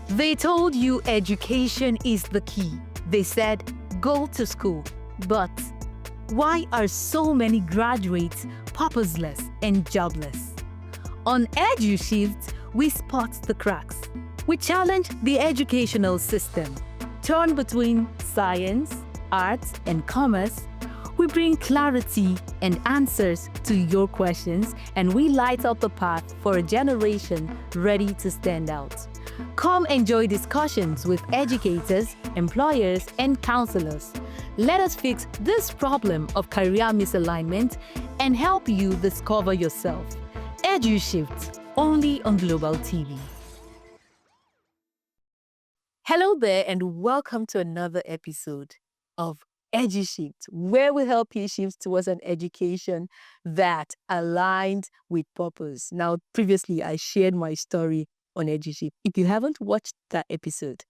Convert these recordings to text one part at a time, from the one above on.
They told you education is the key. They said, go to school. But why are so many graduates purposeless and jobless? On EduShift, we spot the cracks. We challenge the educational system. Torn between science, arts, and commerce, we bring clarity and answers to your questions, and we light up the path for a generation ready to stand out. Come enjoy discussions with educators, employers, and counselors. Let us fix this problem of career misalignment and help you discover yourself. EduShift, only on Global TV. Hello there, and welcome to another episode of EduShift, where we help you shift towards an education that aligns with purpose. Now, previously, I shared my story on EduShift. If you haven't watched that episode,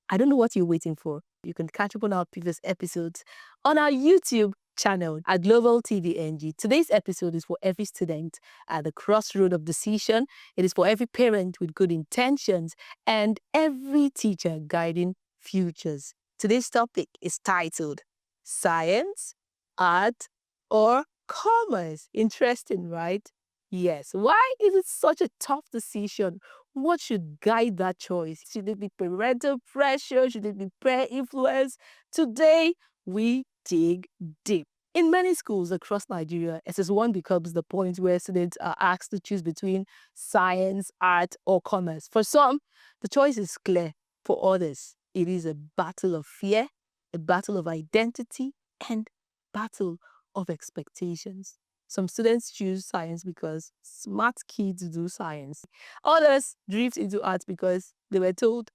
I don't know what you're waiting for. You can catch up on our previous episodes on our YouTube channel at Global TV NG. Today's episode is for every student at the crossroad of decision. It is for every parent with good intentions and every teacher guiding futures. Today's topic is titled Science, Art, or Commerce. Interesting, right? Yes. Why is it such a tough decision? What should guide that choice? Should it be parental pressure? Should it be peer influence? Today, we dig deep. In many schools across Nigeria, SS1 becomes the point where students are asked to choose between science, art, or commerce. For some, the choice is clear. For others, it is a battle of fear, a battle of identity, and battle of expectations. Some students choose science because smart kids do science. Others drift into art because they were told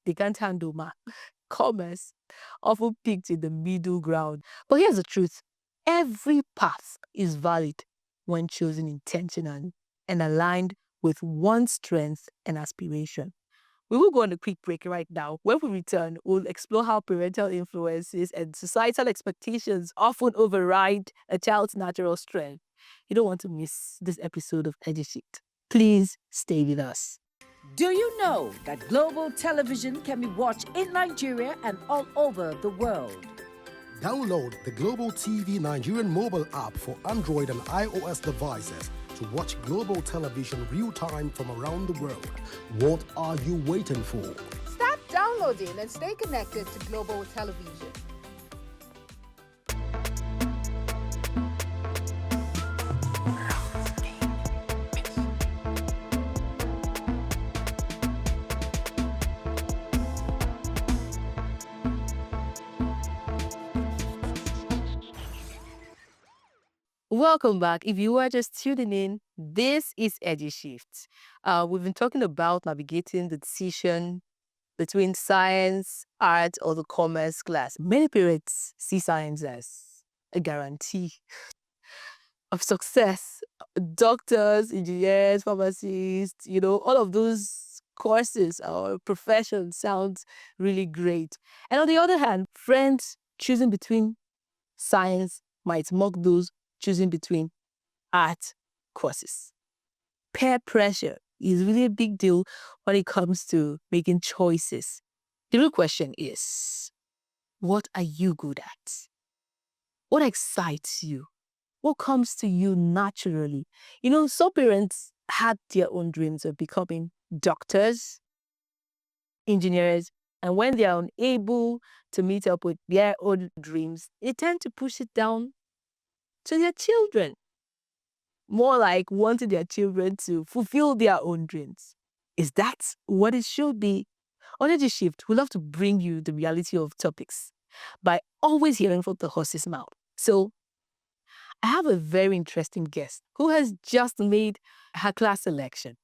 they can't handle math. Commerce often picked in the middle ground. But here's the truth. Every path is valid when chosen intentionally and aligned with one's strength and aspiration. We will go on a quick break right now. When we return, we'll explore how parental influences and societal expectations often override a child's natural strength. You don't want to miss this episode of EduShift. Please stay with us. Do you know that global television can be watched in Nigeria and all over the world? Download the Global TV Nigerian mobile app for Android and iOS devices to watch global television real-time from around the world. What are you waiting for? Start downloading and stay connected to global television. Welcome back. If you are just tuning in, this is EduShift. We've been talking about navigating the decision between science, art, or the commerce class. Many parents see science as a guarantee of success. Doctors, engineers, pharmacists, all of those courses or professions sounds really great. And on the other hand, friends choosing between science might mock those choosing between art courses. Peer pressure is really a big deal when it comes to making choices. The real question is, what are you good at? What excites you? What comes to you naturally? Some parents had their own dreams of becoming doctors, engineers, and when they are unable to meet up with their own dreams, they tend to push it down to their children. More like wanting their children to fulfill their own dreams. Is that what it should be? On EduShift, we love to bring you the reality of topics by always hearing from the horse's mouth. So, I have a very interesting guest who has just made her class selection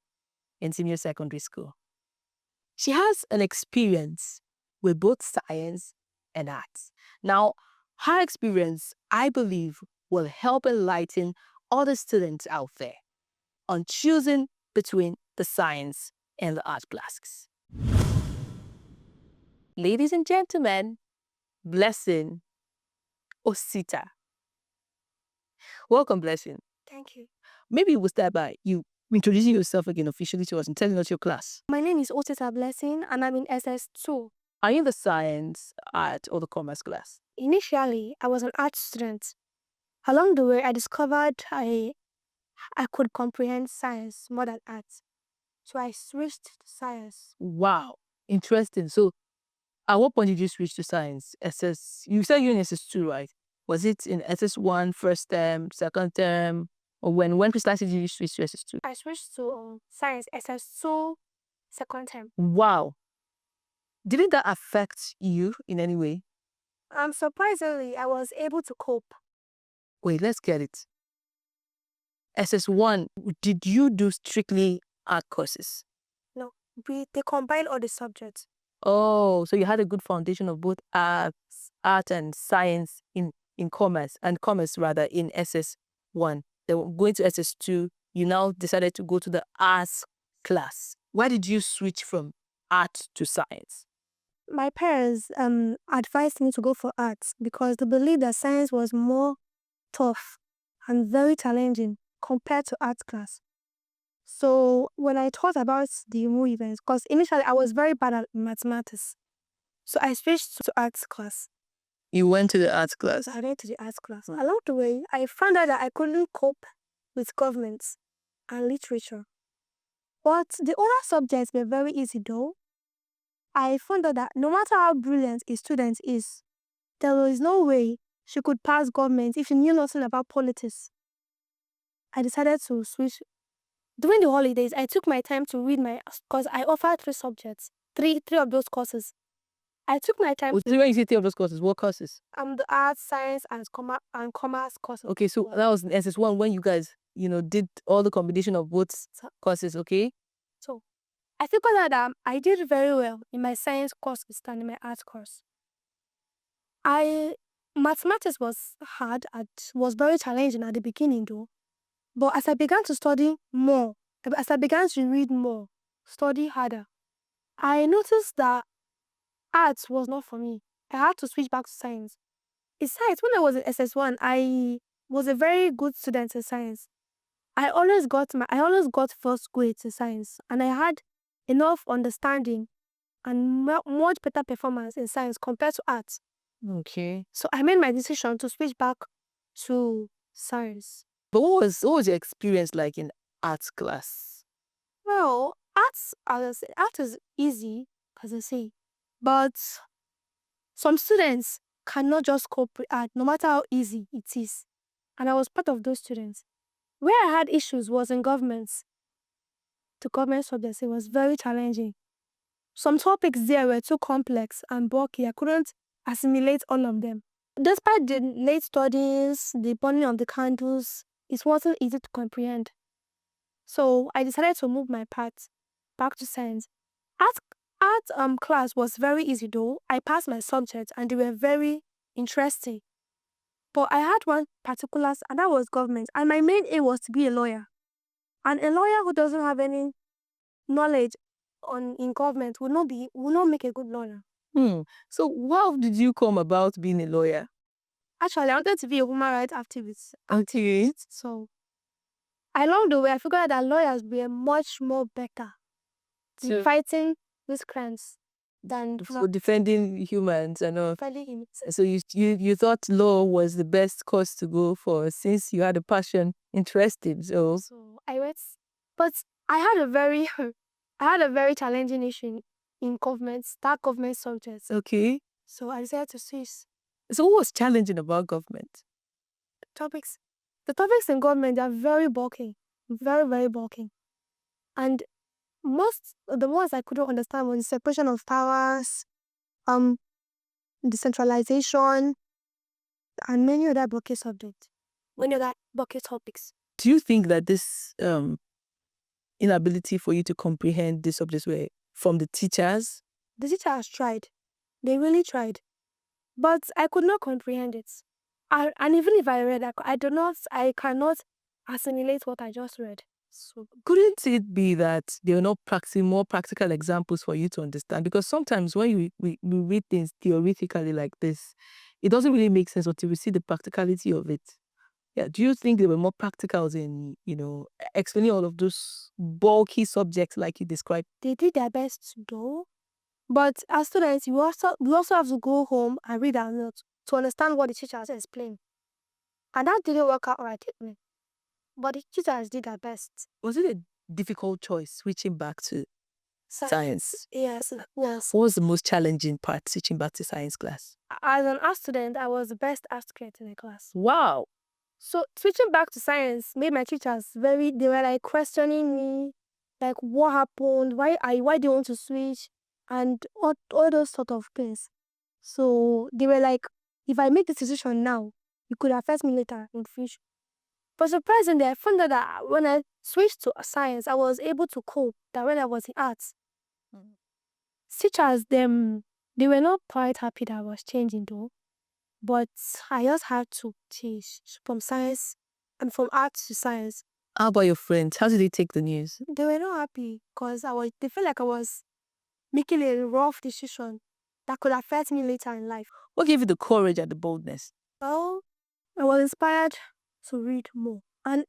in senior secondary school. She has an experience with both science and arts. Now, her experience, I believe, will help enlighten other students out there on choosing between the science and the art classes. Ladies and gentlemen, Blessing Osita. Welcome, Blessing. Thank you. Maybe we'll start by you Introducing yourself again officially to us and telling us your class. My name is Otita Blessing and I'm in SS2. Are you in the science, art, or the commerce class? Initially, I was an art student. Along the way, I discovered I could comprehend science more than art. So I switched to science. Wow, interesting. So, at what point did you switch to science? You said you're in SS2, right? Was it in SS1, first term, second term, or when precisely did you switch to SS2? I switched to science SS2 second term. Wow. Didn't that affect you in any way? Surprisingly, I was able to cope. Wait, let's get it. SS1, did you do strictly art courses? No, they combined all the subjects. Oh, so you had a good foundation of both art and science in commerce, and commerce rather in SS1. Then going to SS2, you now decided to go to the arts class. Why did you switch from art to science? My parents advised me to go for arts because they believed that science was more tough and very challenging compared to art class. So when I thought about the new events, because initially I was very bad at mathematics, so I switched to arts class. You went to the arts class? I went to the arts class. Along the way, I found out that I couldn't cope with governments and literature. But the other subjects were very easy though. I found out that no matter how brilliant a student is, there was no way she could pass government if she knew nothing about politics. I decided to switch. During the holidays, I took my time to read because I offered 3 subjects, three of those courses. I took my time. When you say 3 of those courses, what courses? The arts, science, and commerce courses. Okay, so that was in SS1 when you guys, did all the combination of both courses, okay? So I figured out that I did very well in my science course and in my art course. Mathematics was hard, was very challenging at the beginning though. But as I began to study more, as I began to read more, study harder, I noticed that arts was not for me. I had to switch back to science. In science, when I was in SS1, I was a very good student in science. I always got first grades in science, and I had enough understanding and much better performance in science compared to arts. Okay. So I made my decision to switch back to science. But what was your experience like in arts class? Well, art is easy, as I say, but some students cannot just cope with art, no matter how easy it is. And I was part of those students. Where I had issues was in governments. The government subjects, it was very challenging. Some topics there were too complex and bulky. I couldn't assimilate all of them. Despite the late studies, the burning of the candles, it wasn't easy to comprehend. So I decided to move my path back to science. Art class was very easy though. I passed my subjects and they were very interesting. But I had one particular, and that was government. And my main aim was to be a lawyer. And a lawyer who doesn't have any knowledge in government will not make a good lawyer. So how did you come about being a lawyer? Actually, I wanted to be a human rights activist. So along the way, I figured out that lawyers were much more better in fighting these crimes than for defending humans and all. defending him. So you thought law was the best course to go for since you had a passion, interested. So I went, but I had a very challenging issue in government subjects. Okay. So I decided to switch. So what was challenging about government? The topics in government are very bulky, very, very bulky. And most of the ones I couldn't understand was the separation of powers, decentralization, and many other bulky subjects, many other bulky topics. Do you think that this inability for you to comprehend these subjects were from the teachers? The teachers tried. They really tried. But I could not comprehend it. And even if I read, I cannot assimilate what I just read. So couldn't it be that there are not more practical examples for you to understand? Because sometimes when we read things theoretically like this, it doesn't really make sense until we see the practicality of it. Yeah. Do you think they were more practicals in, explaining all of those bulky subjects like you described? They did their best though. But as students, we also have to go home and read our notes to understand what the teachers explained. And that didn't work out right with me. But the teachers did their best. Was it a difficult choice switching back to science? Yes, yes. What was the most challenging part switching back to science class? As an art student, I was the best art student in the class. Wow. So switching back to science made my teachers they were like questioning me, like what happened, why they want to switch, and all those sort of things. So they were like, if I make this decision now, it could affect me later in future. But surprisingly, I found out that when I switched to science, I was able to cope that when I was in arts. Teachers, they were not quite happy that I was changing though. But I just had to change from science and from art to science. How about your friends? How did they take the news? They were not happy because they felt like I was making a rough decision that could affect me later in life. What gave you the courage and the boldness? Well, I was inspired to read more. And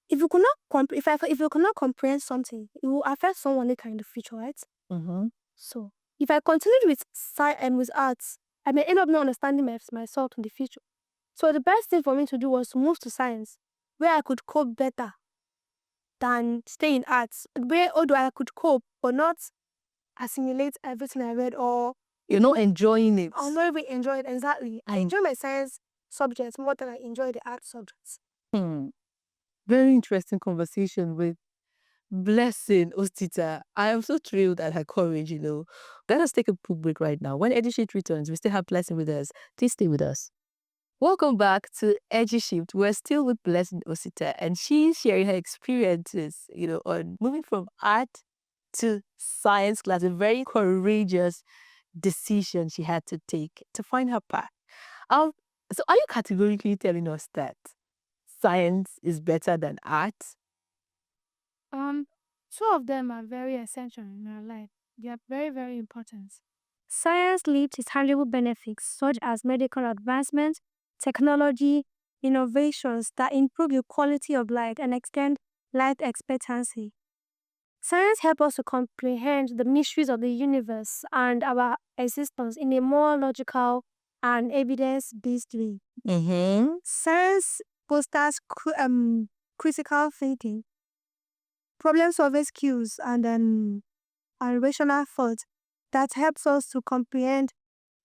if you could not if you could not comprehend something, it will affect someone later in the future, right? Mm-hmm. So if I continued with with arts, I may end up not understanding myself in the future. So the best thing for me to do was to move to science, where I could cope better than stay in arts. Where although I could cope, but not assimilate everything I read or You're not enjoying it. I'll not even enjoy it exactly. I enjoy my science subjects more than I enjoy the art subjects. Very interesting conversation with Blessing Ostita. I am so thrilled at her courage, Let us take a quick break right now. When EduShift returns, we still have Blessing with us. Please stay with us. Welcome back to EduShift. We're still with Blessing Osita, and she's sharing her experiences, on moving from art to science class, a very courageous decision she had to take to find her path. So are you categorically telling us that science is better than art? Two of them are very essential in our life. They are very, very important. Science leads to tangible benefits such as medical advancement, technology, innovations that improve the quality of life and extend life expectancy. Science helps us to comprehend the mysteries of the universe and our existence in a more logical and evidence-based way. Mm-hmm. Science fosters critical thinking, problem-solving skills, and rational thought that helps us to comprehend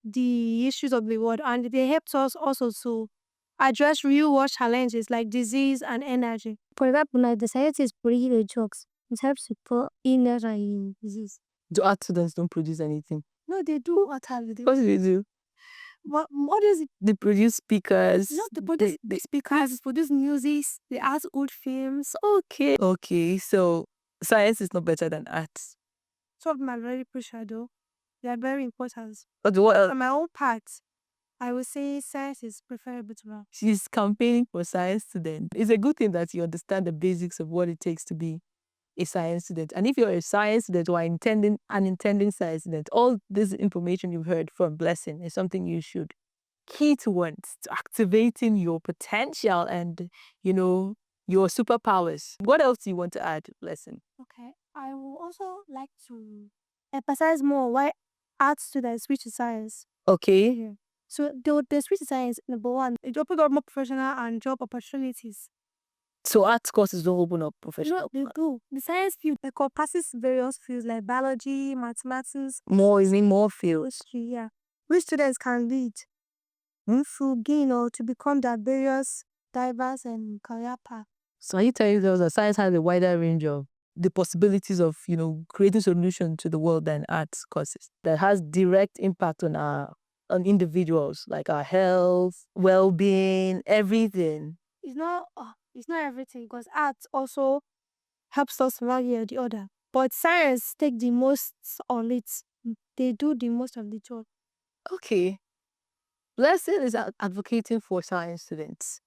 the issues of the world, and they helped us also to address real-world challenges like disease and energy. For example, like the scientists bring the drugs, it helps to put illness and disease. Do art students don't produce anything? No, they do. What have they? What do they do? What is it? They produce speakers. Not they produce speakers, they produce music, they add old films. Okay. So science is not better than art. Some of them are very crucial though. They are very important. But what else? On my own part, I would say science is preferable to art. She's campaigning for science student. It's a good thing that you understand the basics of what it takes to be a science student. And if you're a science student or an intending science student, all this information you've heard from Blessing is something you should key towards to activating your potential and, your superpowers. What else do you want to add, Blessing? Okay. I would also like to emphasize more why art students switch to science. Okay. Yeah. So the switch to science, number one, it opens up more professional and job opportunities. So art courses don't open up professional. No, they do. The science field encompasses various fields like biology, mathematics, More fields. history, yeah, which students can lead to gain or to become their various diverse and career path. So are you telling us that science has a wider range of the possibilities of, creating solutions to the world than arts courses that has direct impact on individuals, like our health, well-being, everything? It's not everything because art also helps us one way or the other. But science take the most on it. They do the most of the job. Okay. Blessing is advocating for science students.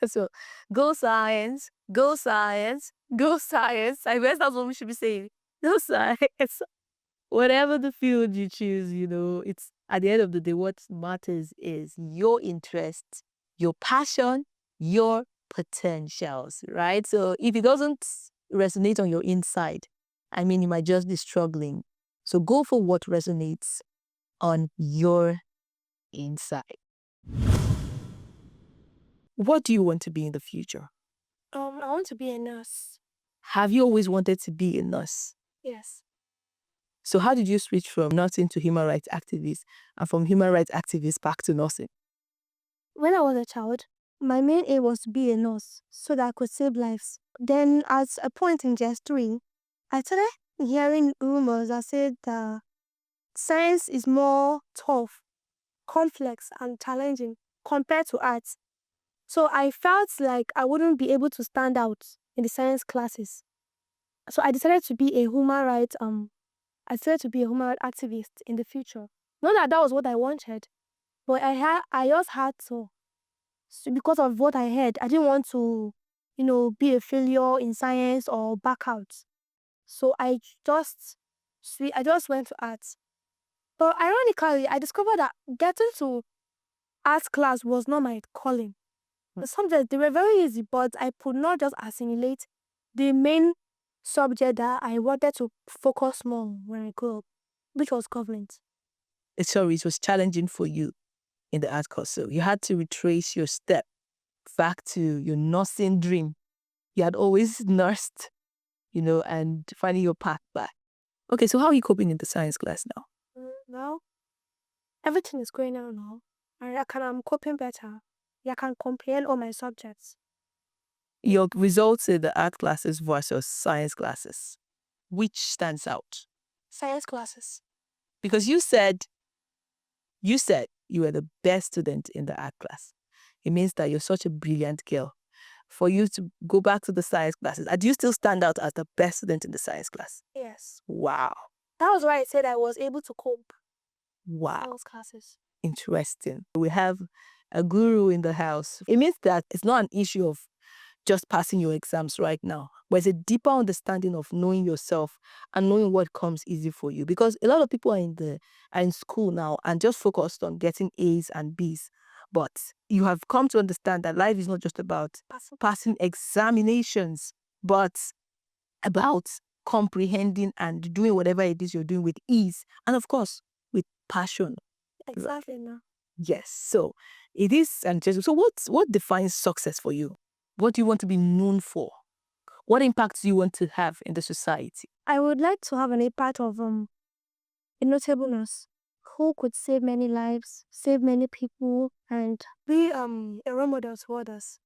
So go science, go science, go science. I guess that's what we should be saying. Go science. Whatever the field you choose, it's at the end of the day, what matters is your interest, your passion, your potentials, right? So if it doesn't resonate on your inside, I mean, you might just be struggling. So go for what resonates on your inside. What do you want to be in the future? I want to be a nurse. Have you always wanted to be a nurse? Yes. So how did you switch from nursing to human rights activist and from human rights activist back to nursing? When I was a child, my main aim was to be a nurse so that I could save lives. Then, at a point in JS3, I started hearing rumors that said that science is more tough, complex, and challenging compared to arts. So I felt like I wouldn't be able to stand out in the science classes. So I decided to be a human rights activist in the future. Not that that was what I wanted, but I just had to. So because of what I heard, I didn't want to, be a failure in science or back out. So I just went to arts. But ironically, I discovered that getting to arts class was not my calling. The subjects, they were very easy, but I could not just assimilate the main subject that I wanted to focus more on when I grew up, which was government. Sorry, it was challenging for you in the art course. So you had to retrace your step back to your nursing dream. You had always nursed, and finding your path back. Okay, so how are you coping in the science class now? Now, everything is going on now, and I'm coping better. I can comprehend all my subjects. Your results in the art classes versus science classes, which stands out? Science classes. Because you said you were the best student in the art class. It means that you're such a brilliant girl. For you to go back to the science classes, do you still stand out as the best student in the science class? Yes. Wow. That was why I said I was able to cope. Wow. Science classes. Interesting. We have a guru in the house. It means that it's not an issue of just passing your exams right now, but it's a deeper understanding of knowing yourself and knowing what comes easy for you. Because a lot of people are in school now and just focused on getting A's and B's. But you have come to understand that life is not just about passing examinations, but about comprehending and doing whatever it is you're doing with ease and, of course, with passion. Exactly. No. Yes. So it is. And so what defines success for you? What do you want to be known for? What impact do you want to have in the society? I would like to have an impact of a notable nurse who could save many lives, save many people, and be a role model to others.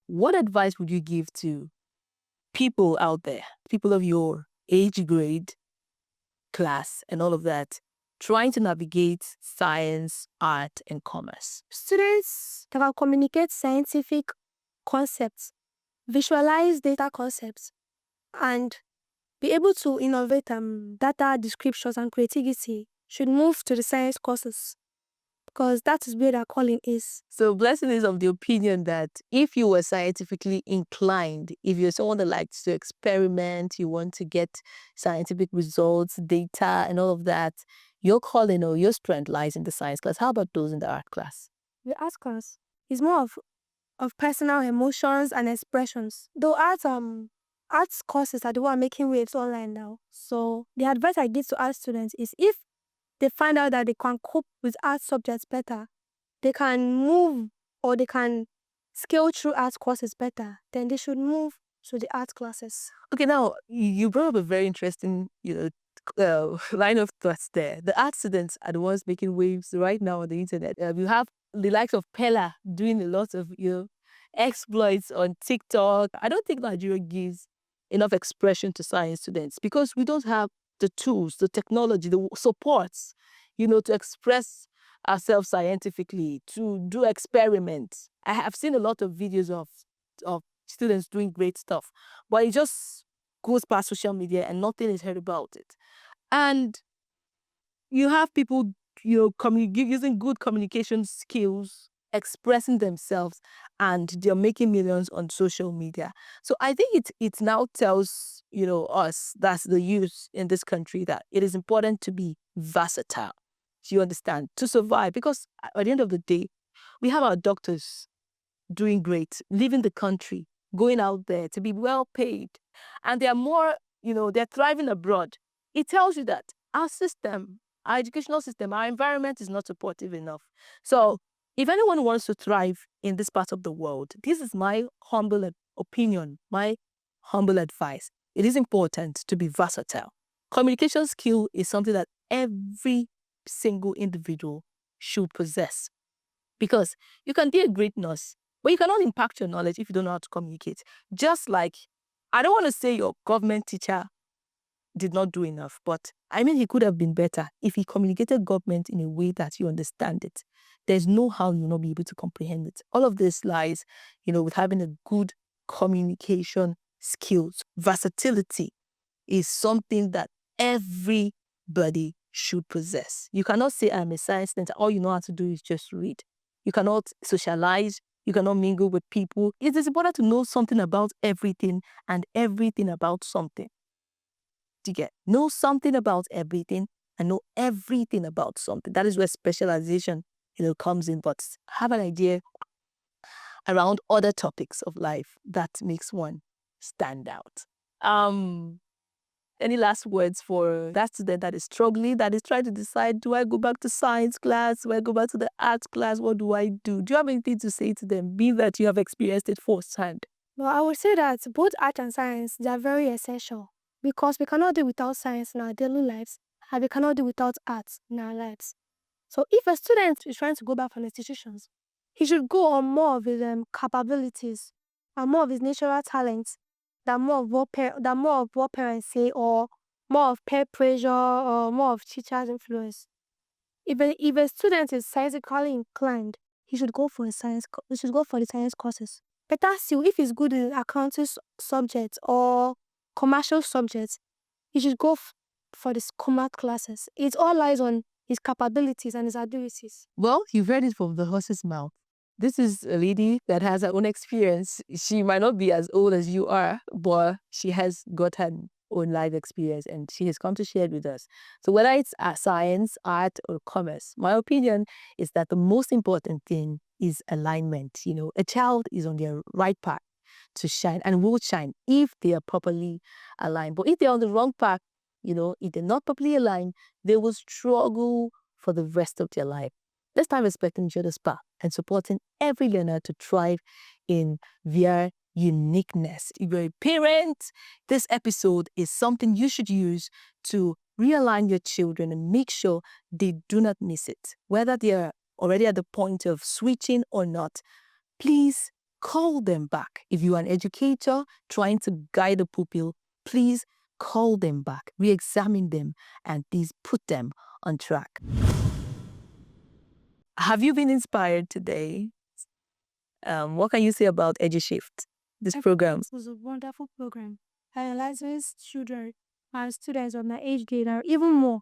What advice would you give to people out there, people of your age grade, class, and all of that, trying to navigate science, art, and commerce? Students that can communicate scientific concepts, visualize data concepts, and be able to innovate data descriptions and creativity should move to the science courses because that is where their calling is. So Blessing is of the opinion that if you were scientifically inclined, if you're someone that likes to experiment, you want to get scientific results, data, and all of that, your calling or your strength lies in the science class. How about those in the art class? The art class is more of personal emotions and expressions. Though arts courses are the one making waves online now. So the advice I give to art students is if they find out that they can cope with art subjects better, they can move or they can scale through art courses better, then they should move to the art classes. Okay, now you brought up a very interesting, line of thoughts there. The art students are the ones making waves right now on the internet. You have the likes of Pella doing a lot of exploits on TikTok. I don't think Nigeria gives enough expression to science students because we don't have the tools, the technology, the supports, to express ourselves scientifically, to do experiments. I have seen a lot of videos of students doing great stuff, but it just goes past social media and nothing is heard about it. And you have people, using good communication skills, expressing themselves, and they're making millions on social media. So I think it now tells, us, that's the youth in this country, that it is important to be versatile. Do you understand? To survive. Because at the end of the day, we have our doctors doing great, leaving the country, going out there to be well paid, and they are more, they're thriving abroad. It tells you that our system, our educational system, our environment is not supportive enough. So if anyone wants to thrive in this part of the world, this is my humble opinion, my humble advice. It is important to be versatile. Communication skill is something that every single individual should possess, because you can be a great nurse, but you cannot impact your knowledge if you don't know how to communicate. Just like, I don't want to say your government teacher did not do enough, but I mean, he could have been better if he communicated government in a way that you understand it. There's no how you'll not be able to comprehend it. All of this lies, with having a good communication skills. Versatility is something that everybody should possess. You cannot say, I'm a science student, all you know how to do is just read. You cannot socialize. You cannot mingle with people. It is important to know something about everything and everything about something. Do you get? Know something about everything and know everything about something. That is where specialization, comes in. But have an idea around other topics of life that makes one stand out. Any last words for that student that is struggling, that is trying to decide, do I go back to science class? Do I go back to the art class? What do I do? Do you have anything to say to them, being that you have experienced it firsthand? Well, I would say that both art and science, they are very essential, because we cannot do without science in our daily lives, and we cannot do without art in our lives. So if a student is trying to go back from institutions, he should go on more of his capabilities and more of his natural talents than more of what parents say, or more of peer pressure, or more of teachers' influence. If a student is scientifically inclined, he should go for the science courses. Better still, if he's good in accounting subjects or commercial subjects, he should go for the commerce classes. It all lies on his capabilities and his abilities. Well, you've heard it from the horse's mouth. This is a lady that has her own experience. She might not be as old as you are, but she has got her own life experience and she has come to share it with us. So whether it's science, art, or commerce, my opinion is that the most important thing is alignment. A child is on their right path to shine and will shine if they are properly aligned. But if they're on the wrong path, if they're not properly aligned, they will struggle for the rest of their life. Let's start respecting each other's path and supporting every learner to thrive in their uniqueness. If you're a parent, this episode is something you should use to realign your children and make sure they do not miss it. Whether they are already at the point of switching or not, please call them back. If you are an educator trying to guide a pupil, please call them back, re-examine them, and please put them on track. Have you been inspired today? What can you say about EduShift, this program? It was a wonderful program. I realizes children and students of my age grade are even more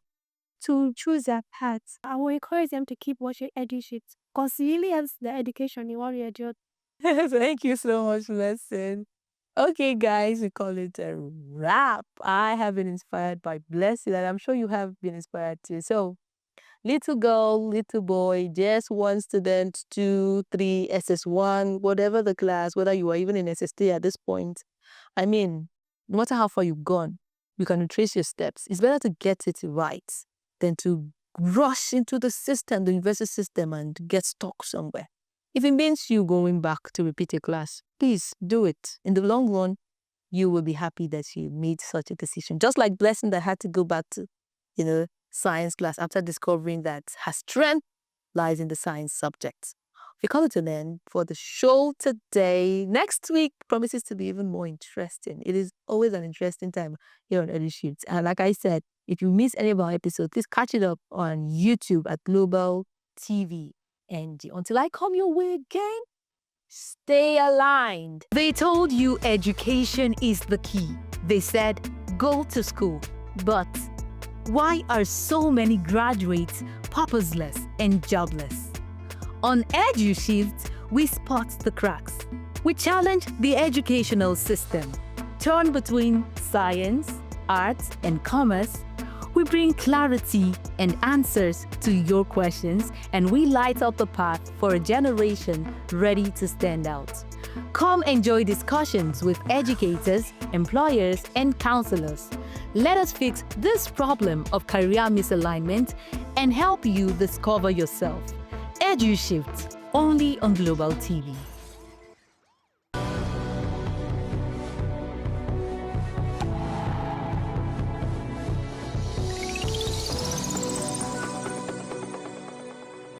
to choose their paths. I will encourage them to keep watching EduShift, because it really helps their education in one way or the other. Thank you so much, Lesson. Okay, guys, we call it a wrap. I have been inspired by Blessing, and I'm sure you have been inspired too. So, little girl, little boy, just one student, 2, 3, SS1, whatever the class, whether you are even in SS3 at this point. I mean, no matter how far you've gone, you can retrace your steps. It's better to get it right than to rush into the system, the university system, and get stuck somewhere. If it means you going back to repeat your class, please do it. In the long run, you will be happy that you made such a decision. Just like Blessing that had to go back to, science class after discovering that her strength lies in the science subjects. We call it an end for the show today. Next week promises to be even more interesting. It is always an interesting time here on EduShift. And like I said, if you miss any of our episodes, please catch it up on YouTube at Global TV NG. Until I come your way again, stay aligned. They told you education is the key. They said, go to school. But why are so many graduates purposeless and jobless? On EduShift, we spot the cracks. We challenge the educational system. Torn between science, arts, and commerce, We bring clarity and answers to your questions, and we light up the path for a generation ready to stand out. Come enjoy discussions with educators, employers, and counselors. Let us fix this problem of career misalignment and help you discover yourself. EduShift, only on Global TV.